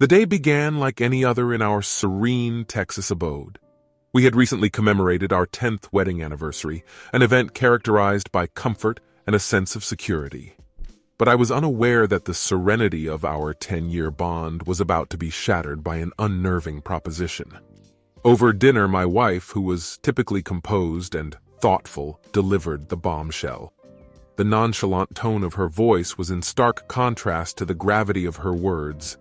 The day began like any other in our serene Texas abode. We had recently commemorated our 10th wedding anniversary, an event characterized by comfort and a sense of security. But I was unaware that the serenity of our 10-year bond was about to be shattered by an unnerving proposition. Over dinner, my wife, who was typically composed and thoughtful, delivered the bombshell. The nonchalant tone of her voice was in stark contrast to the gravity of her words.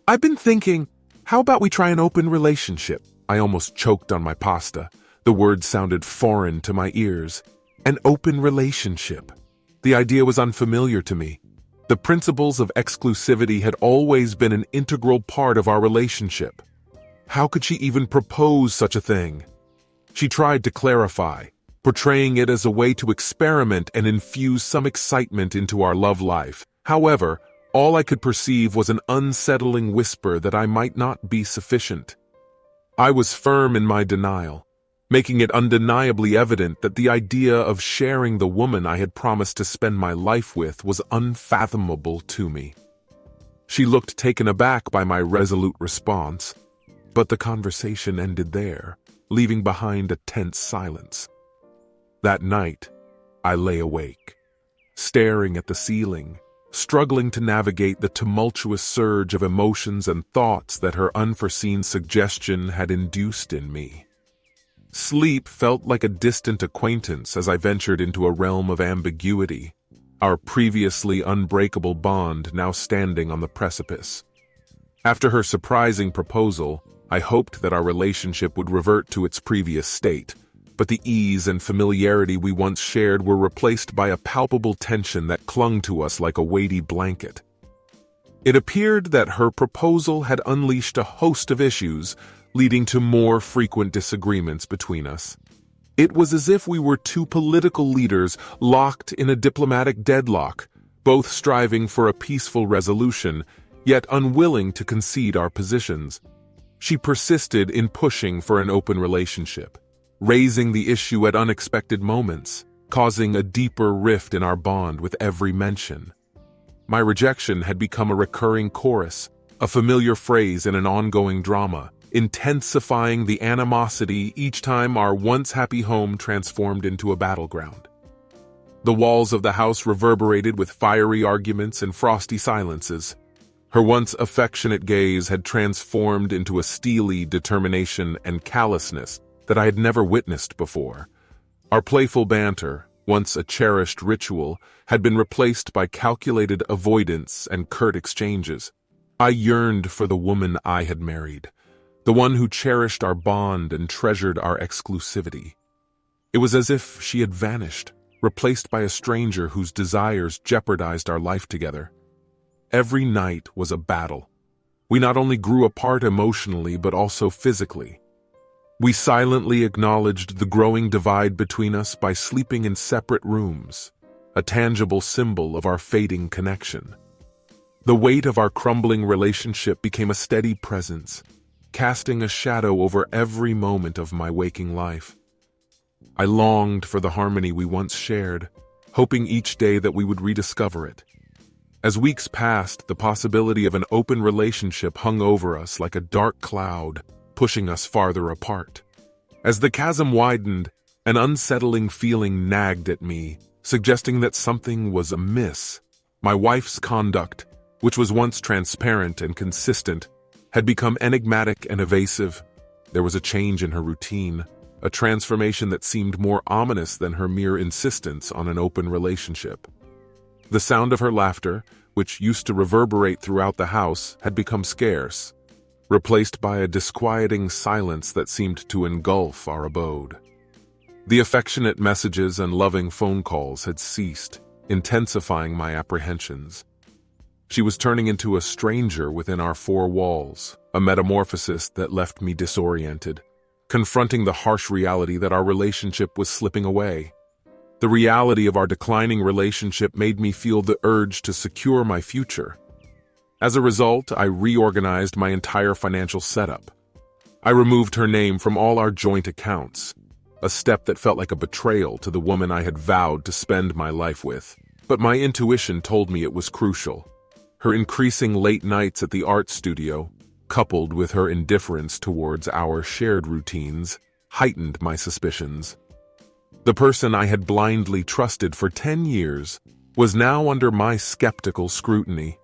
"I've been thinking, how about we try an open relationship?" I almost choked on my pasta. The words sounded foreign to my ears. An open relationship. The idea was unfamiliar to me. The principles of exclusivity had always been an integral part of our relationship. How could she even propose such a thing? She tried to clarify, portraying it as a way to experiment and infuse some excitement into our love life. However, all I could perceive was an unsettling whisper that I might not be sufficient. I was firm in my denial, making it undeniably evident that the idea of sharing the woman I had promised to spend my life with was unfathomable to me. She looked taken aback by my resolute response, but the conversation ended there, leaving behind a tense silence. That night, I lay awake, staring at the ceiling, struggling to navigate the tumultuous surge of emotions and thoughts that her unforeseen suggestion had induced in me. Sleep felt like a distant acquaintance as I ventured into a realm of ambiguity, our previously unbreakable bond now standing on the precipice. After her surprising proposal, I hoped that our relationship would revert to its previous state, but the ease and familiarity we once shared were replaced by a palpable tension that clung to us like a weighty blanket. It appeared that her proposal had unleashed a host of issues, leading to more frequent disagreements between us. It was as if we were two political leaders locked in a diplomatic deadlock, both striving for a peaceful resolution, yet unwilling to concede our positions. She persisted in pushing for an open relationship, raising the issue at unexpected moments, causing a deeper rift in our bond with every mention. My rejection had become a recurring chorus, a familiar phrase in an ongoing drama, intensifying the animosity each time our once happy home transformed into a battleground. The walls of the house reverberated with fiery arguments and frosty silences. Her once affectionate gaze had transformed into a steely determination and callousness that I had never witnessed before. Our playful banter, once a cherished ritual, had been replaced by calculated avoidance and curt exchanges. I yearned for the woman I had married, the one who cherished our bond and treasured our exclusivity. It was as if she had vanished, replaced by a stranger whose desires jeopardized our life together. Every night was a battle. We not only grew apart emotionally but also physically. We silently acknowledged the growing divide between us by sleeping in separate rooms, a tangible symbol of our fading connection. The weight of our crumbling relationship became a steady presence, casting a shadow over every moment of my waking life. I longed for the harmony we once shared, hoping each day that we would rediscover it. As weeks passed, the possibility of an open relationship hung over us like a dark cloud, pushing us farther apart. As the chasm widened, an unsettling feeling nagged at me, suggesting that something was amiss. My wife's conduct, which was once transparent and consistent, had become enigmatic and evasive. There was a change in her routine, a transformation that seemed more ominous than her mere insistence on an open relationship. The sound of her laughter, which used to reverberate throughout the house, had become scarce, replaced by a disquieting silence that seemed to engulf our abode. The affectionate messages and loving phone calls had ceased, intensifying my apprehensions. She was turning into a stranger within our four walls, a metamorphosis that left me disoriented, confronting the harsh reality that our relationship was slipping away. The reality of our declining relationship made me feel the urge to secure my future. As a result, I reorganized my entire financial setup. I removed her name from all our joint accounts, a step that felt like a betrayal to the woman I had vowed to spend my life with. But my intuition told me it was crucial. Her increasing late nights at the art studio, coupled with her indifference towards our shared routines, heightened my suspicions. The person I had blindly trusted for 10 years was now under my skeptical scrutiny.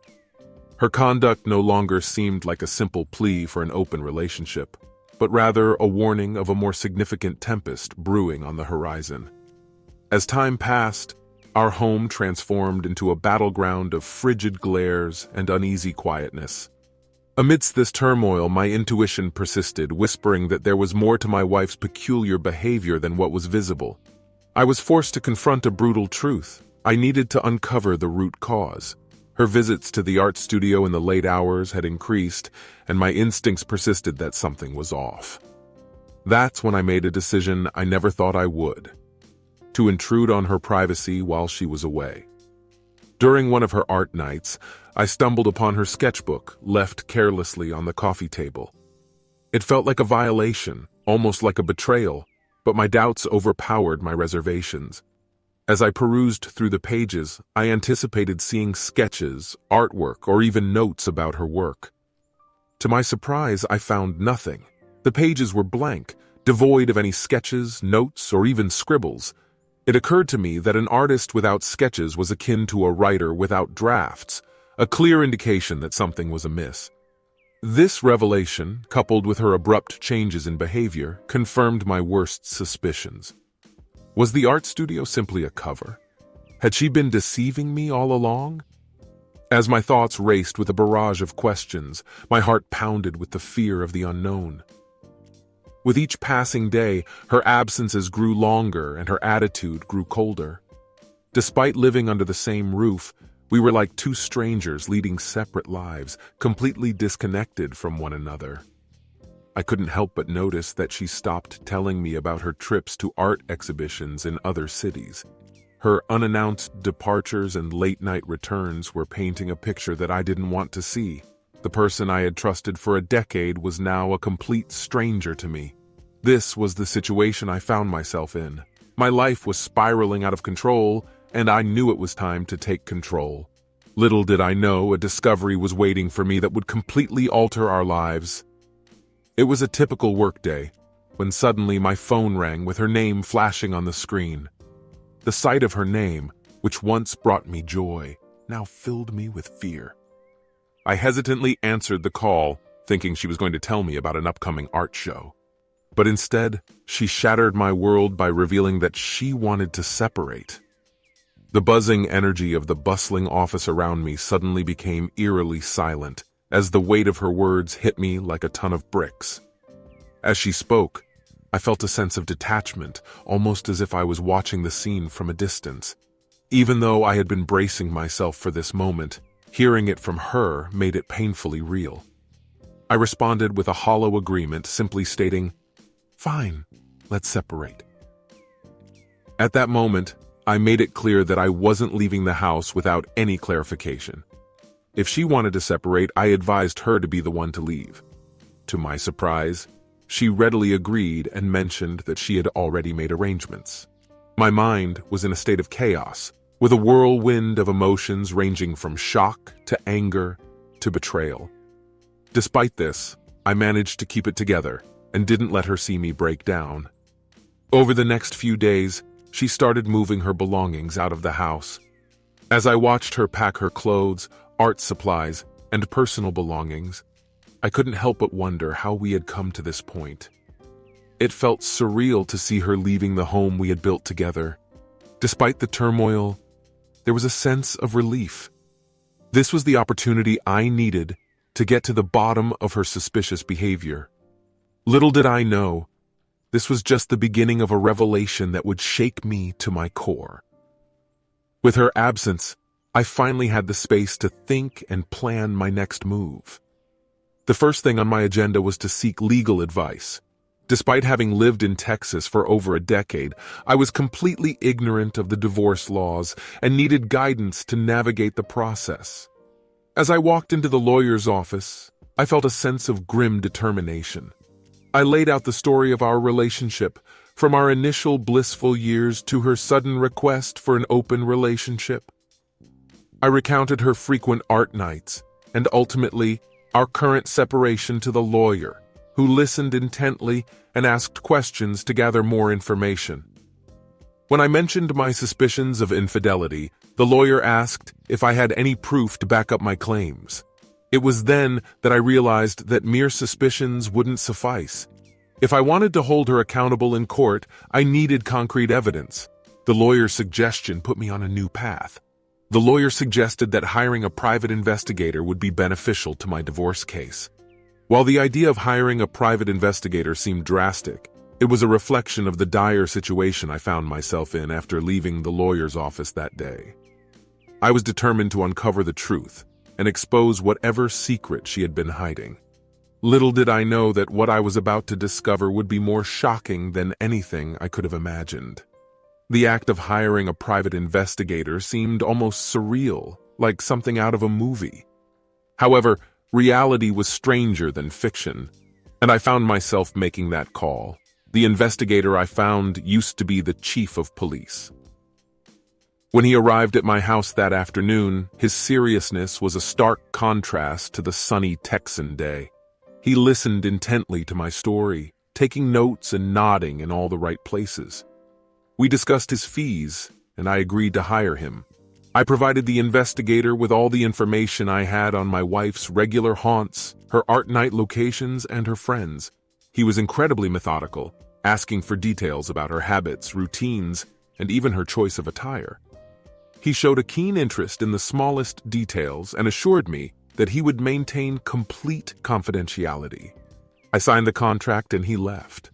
Her conduct no longer seemed like a simple plea for an open relationship, but rather a warning of a more significant tempest brewing on the horizon. As time passed, our home transformed into a battleground of frigid glares and uneasy quietness. Amidst this turmoil, my intuition persisted, whispering that there was more to my wife's peculiar behavior than what was visible. I was forced to confront a brutal truth. I needed to uncover the root cause. Her visits to the art studio in the late hours had increased, and my instincts persisted that something was off. That's when I made a decision I never thought I would: to intrude on her privacy while she was away. During one of her art nights, I stumbled upon her sketchbook, left carelessly on the coffee table. It felt like a violation, almost like a betrayal, but my doubts overpowered my reservations. As I perused through the pages, I anticipated seeing sketches, artwork, or even notes about her work. To my surprise, I found nothing. The pages were blank, devoid of any sketches, notes, or even scribbles. It occurred to me that an artist without sketches was akin to a writer without drafts, a clear indication that something was amiss. This revelation, coupled with her abrupt changes in behavior, confirmed my worst suspicions. Was the art studio simply a cover? Had she been deceiving me all along? As my thoughts raced with a barrage of questions, my heart pounded with the fear of the unknown. With each passing day, her absences grew longer and her attitude grew colder. Despite living under the same roof, we were like two strangers leading separate lives, completely disconnected from one another. I couldn't help but notice that she stopped telling me about her trips to art exhibitions in other cities. Her unannounced departures and late-night returns were painting a picture that I didn't want to see. The person I had trusted for a decade was now a complete stranger to me. This was the situation I found myself in. My life was spiraling out of control, and I knew it was time to take control. Little did I know a discovery was waiting for me that would completely alter our lives. It was a typical workday, when suddenly my phone rang with her name flashing on the screen. The sight of her name, which once brought me joy, now filled me with fear. I hesitantly answered the call, thinking she was going to tell me about an upcoming art show. But instead, she shattered my world by revealing that she wanted to separate. The buzzing energy of the bustling office around me suddenly became eerily silent, as the weight of her words hit me like a ton of bricks. As she spoke, I felt a sense of detachment, almost as if I was watching the scene from a distance. Even though I had been bracing myself for this moment, hearing it from her made it painfully real. I responded with a hollow agreement, simply stating, "Fine, let's separate." At that moment, I made it clear that I wasn't leaving the house without any clarification. If she wanted to separate, I advised her to be the one to leave. To my surprise, she readily agreed and mentioned that she had already made arrangements. My mind was in a state of chaos, with a whirlwind of emotions ranging from shock to anger to betrayal. Despite this, I managed to keep it together and didn't let her see me break down. Over the next few days, she started moving her belongings out of the house. As I watched her pack her clothes, art supplies, and personal belongings, I couldn't help but wonder how we had come to this point. It felt surreal to see her leaving the home we had built together. Despite the turmoil, there was a sense of relief. This was the opportunity I needed to get to the bottom of her suspicious behavior. Little did I know, this was just the beginning of a revelation that would shake me to my core. With her absence, I finally had the space to think and plan my next move. The first thing on my agenda was to seek legal advice. Despite having lived in Texas for over a decade, I was completely ignorant of the divorce laws and needed guidance to navigate the process. As I walked into the lawyer's office, I felt a sense of grim determination. I laid out the story of our relationship, from our initial blissful years to her sudden request for an open relationship. I recounted her frequent art nights, and ultimately, our current separation to the lawyer, who listened intently and asked questions to gather more information. When I mentioned my suspicions of infidelity, the lawyer asked if I had any proof to back up my claims. It was then that I realized that mere suspicions wouldn't suffice. If I wanted to hold her accountable in court, I needed concrete evidence. The lawyer's suggestion put me on a new path. The lawyer suggested that hiring a private investigator would be beneficial to my divorce case. While the idea of hiring a private investigator seemed drastic, it was a reflection of the dire situation I found myself in after leaving the lawyer's office that day. I was determined to uncover the truth and expose whatever secret she had been hiding. Little did I know that what I was about to discover would be more shocking than anything I could have imagined. The act of hiring a private investigator seemed almost surreal, like something out of a movie. However, reality was stranger than fiction, and I found myself making that call. The investigator I found used to be the chief of police. When he arrived at my house that afternoon, his seriousness was a stark contrast to the sunny Texan day. He listened intently to my story, taking notes and nodding in all the right places. We discussed his fees, and I agreed to hire him. I provided the investigator with all the information I had on my wife's regular haunts, her art night locations, and her friends. He was incredibly methodical, asking for details about her habits, routines, and even her choice of attire. He showed a keen interest in the smallest details and assured me that he would maintain complete confidentiality. I signed the contract and he left.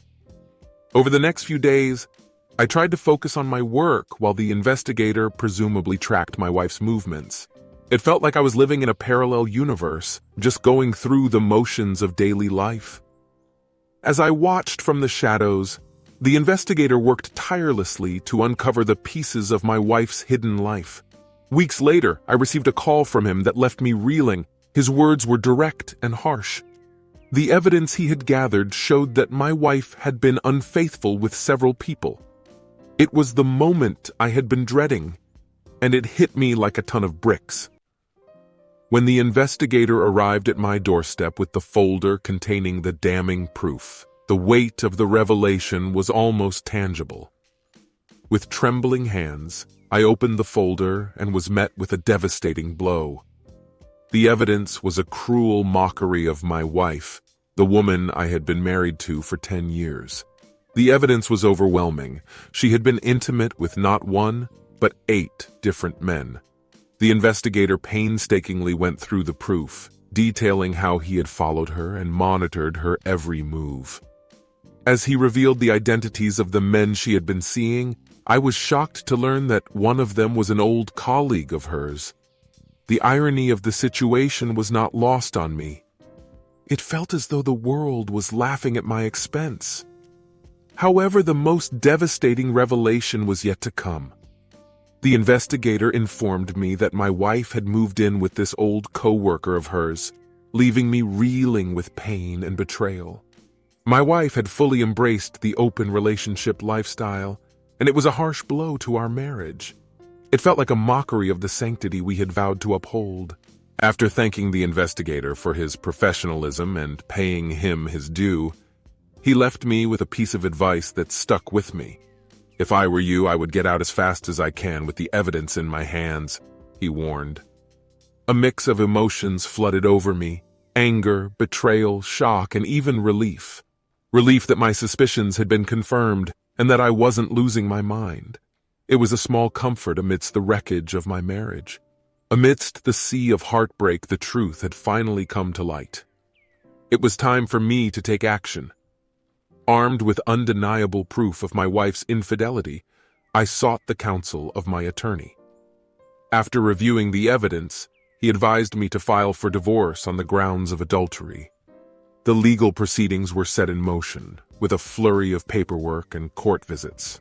Over the next few days, I tried to focus on my work while the investigator presumably tracked my wife's movements. It felt like I was living in a parallel universe, just going through the motions of daily life. As I watched from the shadows, the investigator worked tirelessly to uncover the pieces of my wife's hidden life. Weeks later, I received a call from him that left me reeling. His words were direct and harsh. The evidence he had gathered showed that my wife had been unfaithful with several people. It was the moment I had been dreading, and it hit me like a ton of bricks. When the investigator arrived at my doorstep with the folder containing the damning proof, the weight of the revelation was almost tangible. With trembling hands, I opened the folder and was met with a devastating blow. The evidence was a cruel mockery of my wife, the woman I had been married to for 10 years. The evidence was overwhelming. She had been intimate with not one, but 8 different men. The investigator painstakingly went through the proof, detailing how he had followed her and monitored her every move. As he revealed the identities of the men she had been seeing, I was shocked to learn that one of them was an old colleague of hers. The irony of the situation was not lost on me. It felt as though the world was laughing at my expense. However, the most devastating revelation was yet to come. The investigator informed me that my wife had moved in with this old co-worker of hers, leaving me reeling with pain and betrayal. My wife had fully embraced the open relationship lifestyle, and it was a harsh blow to our marriage. It felt like a mockery of the sanctity we had vowed to uphold. After thanking the investigator for his professionalism and paying him his due, he left me with a piece of advice that stuck with me. "If I were you, I would get out as fast as I can with the evidence in my hands," he warned. A mix of emotions flooded over me: anger, betrayal, shock, and even relief. Relief that my suspicions had been confirmed and that I wasn't losing my mind. It was a small comfort amidst the wreckage of my marriage. Amidst the sea of heartbreak, the truth had finally come to light. It was time for me to take action. Armed with undeniable proof of my wife's infidelity, I sought the counsel of my attorney. After reviewing the evidence, he advised me to file for divorce on the grounds of adultery. The legal proceedings were set in motion, with a flurry of paperwork and court visits.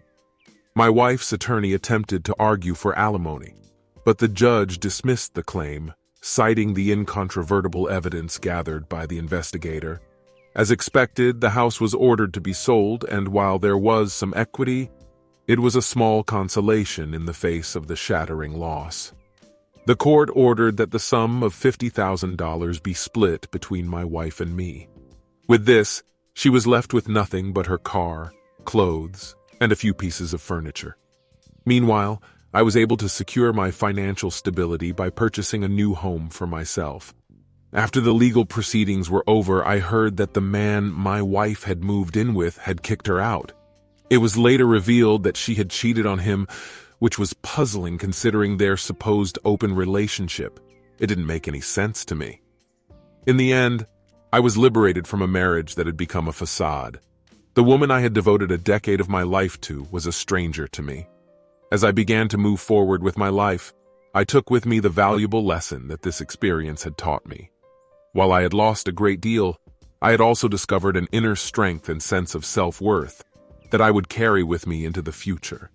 My wife's attorney attempted to argue for alimony, but the judge dismissed the claim, citing the incontrovertible evidence gathered by the investigator. As expected, the house was ordered to be sold, and while there was some equity, it was a small consolation in the face of the shattering loss. The court ordered that the sum of $50,000 be split between my wife and me. With this, she was left with nothing but her car, clothes, and a few pieces of furniture. Meanwhile, I was able to secure my financial stability by purchasing a new home for myself. After the legal proceedings were over, I heard that the man my wife had moved in with had kicked her out. It was later revealed that she had cheated on him, which was puzzling considering their supposed open relationship. It didn't make any sense to me. In the end, I was liberated from a marriage that had become a facade. The woman I had devoted a decade of my life to was a stranger to me. As I began to move forward with my life, I took with me the valuable lesson that this experience had taught me. While I had lost a great deal, I had also discovered an inner strength and sense of self-worth that I would carry with me into the future.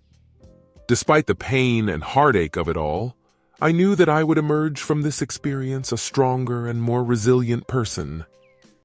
Despite the pain and heartache of it all, I knew that I would emerge from this experience a stronger and more resilient person.